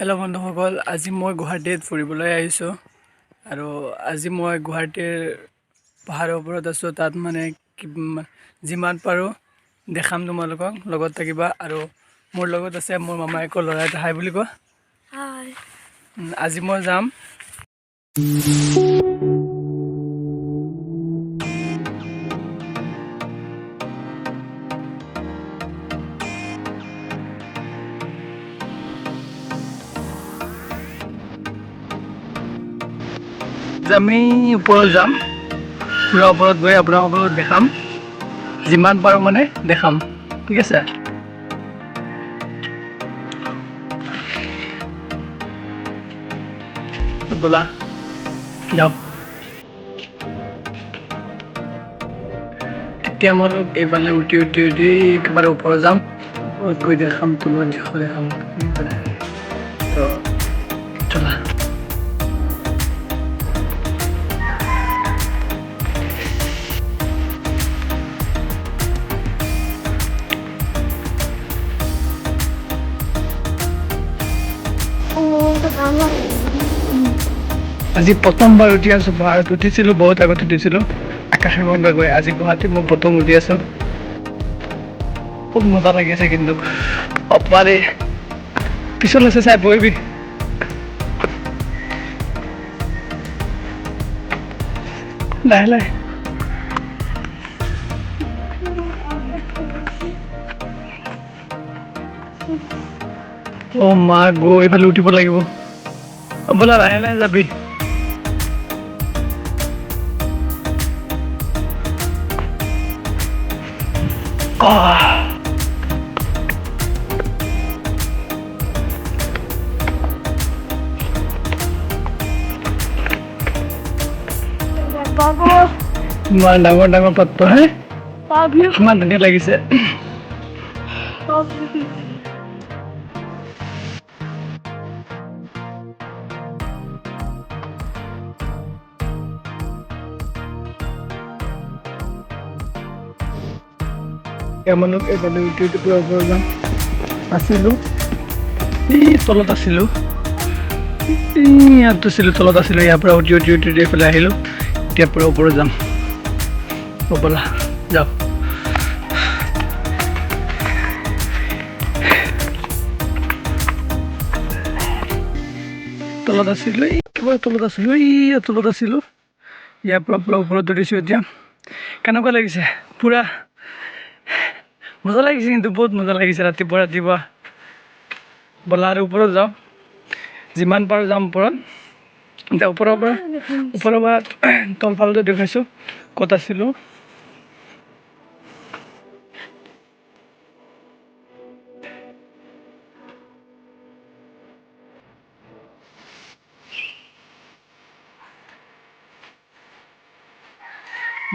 Hello' বন্ধুসকল, আজি মই গুৱাহাটীত ফুৰিবলৈ আহিছোঁ আৰু আজি মই গুৱাহাটীৰ পাহাৰৰ ওপৰত আছোঁ। তাত মানে যিমান পাৰোঁ দেখাম তোমালোকক, লগত থাকিবা। আৰু মোৰ লগত আছে মোৰ মামায়েকৰ ল'ৰা এটা। হাই বুলি কোৱা। হাই। আজি মই যাম আমি ওপৰত যাম, পুৰা ওপৰত গৈ আপোনালোকক দেখাম, যিমান পাৰোঁ মানে দেখাম, ঠিক আছে। ব'লা যাওক। এতিয়া মই এইফালে উঠি একেবাৰে ওপৰত যাম, ওপৰত গৈ দেখাম তোমাক, দেখাম তো চলা। আজি প্ৰথমবাৰ উঠি আছোঁ পাহাৰত। উঠিছিলোঁ বহুত আগত উঠিছিলোঁ আকাশে গংগা গৈ। আজি গুৱাহাটীত মই প্ৰথম উঠি আছোঁ, খুব মজা লাগি আছে। কিন্তু অপাৰে পিছলৈ আছে, চাই বহিবি। লাহে লাহে অ' মা গৈ এইফালে উঠিব লাগিব। ব'লা লাহে লাহে যাবি। ইমান ডাঙৰ ডাঙৰ পাত্ৰ হে, ইমান ধুনীয়া লাগিছে। আমালোক এইফালে উঠি পুৰা ওপৰত যাম। আছিলোঁ তলত আছিলোঁ, ইয়াত আছিলোঁ, তলত আছিলোঁ। ইয়াৰ পৰা উঠি এইফালে আহিলোঁ। এতিয়া পুৰা ওপৰত যাম। ব'লা যাওক। তলত আছিলোঁ, একেবাৰে তলত আছিলোঁ, তলত আছিলোঁ। ইয়াৰ পৰা পুৰা ওপৰত উঠিছোঁ। এতিয়া কেনেকুৱা লাগিছে? পুৰা মজা লাগিছে, কিন্তু বহুত মজা লাগিছে। ৰাতিপুৱা ব'লা আৰু ওপৰত যাওঁ, যিমান পাৰোঁ যাম ওপৰত। এতিয়া ওপৰৰ পৰা তলফালটো দেখুৱাইছোঁ ক'ত আছিলোঁ।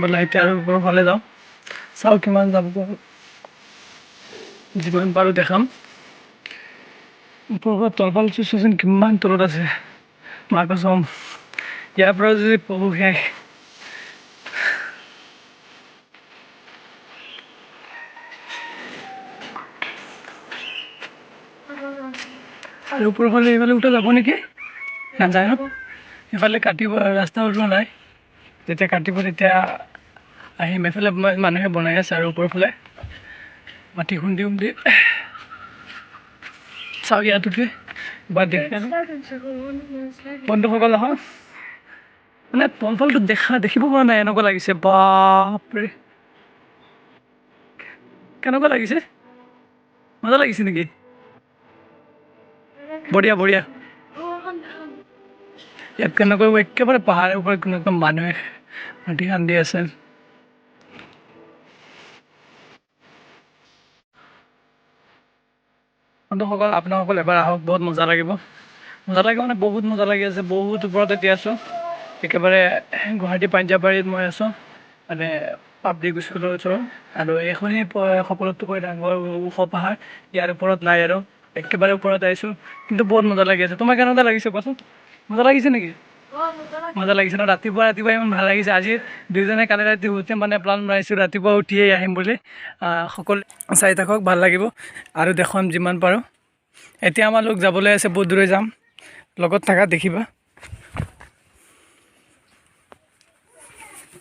ব'লা এতিয়া আৰু ওপৰৰ ফালে যাওঁ, চাওঁ কিমান যাব পাৰোঁ, যিমান পাৰোঁ দেখাম। ওপৰৰ পৰা তলফাল চোৱাচোন কিমান তলত আছে, মা কছম। ইয়াৰ পৰা যদি পঢ়ো শেষ। আৰু ওপৰৰ ফালে এইফালে উঠা যাব নেকি? নাযায় ন, এইফালে কাটিব, ৰাস্তা ওলোৱা নাই। যেতিয়া কাটিব তেতিয়া আহিম। এইফালে মানুহে বনাই আছে আৰু ওপৰৰ ফালে মাটি খুন্দি চাওঁ ইয়াত উঠি বা দেখি বন্ধুসকল আহক। মানে তলফালটো দেখিব পৰা নাই, এনেকুৱা লাগিছে। বাপৰে, কেনেকুৱা লাগিছে? মজা লাগিছে নেকি? বঢ়িয়া বঢ়িয়া। ইয়াত কেনেকৈ একেবাৰে পাহাৰৰ ওপৰত একদম মানুহে মাটি খান্দি আছে। বন্ধুসকল আপোনালোক এবাৰ আহক, বহুত মজা লাগিব। মজা লাগে মানে বহুত মজা লাগি আছে। বহুত ওপৰত এতিয়া আছোঁ, একেবাৰে গুৱাহাটী পাঞ্জাবাৰীত মই আছোঁ, মানে পাব্লিক স্কুলৰ ওচৰত। আৰু এইখনেই সকলোতকৈ ডাঙৰ ওখ পাহাৰ, ইয়াৰ ওপৰত নাই আৰু। একেবাৰে ওপৰত আহিছোঁ, কিন্তু বহুত মজা লাগি আছে। তোমাৰ কেনেকুৱা লাগিছে কোৱাচোন? মজা লাগিছে নেকি? মজা লাগিছে ন? ৰাতিপুৱা ইমান ভাল লাগিছে। আজি দুইজনে কালি ৰাতি উঠি মানে প্লান বনাইছোঁ ৰাতিপুৱা উঠিয়েই আহিম বুলি। সকলো চাই থাকক, ভাল লাগিব আৰু দেখুৱাম যিমান পাৰোঁ। এতিয়া আমালোক যাবলৈ আছে বহুত দূৰে যাম লগত থাকা দেখিবা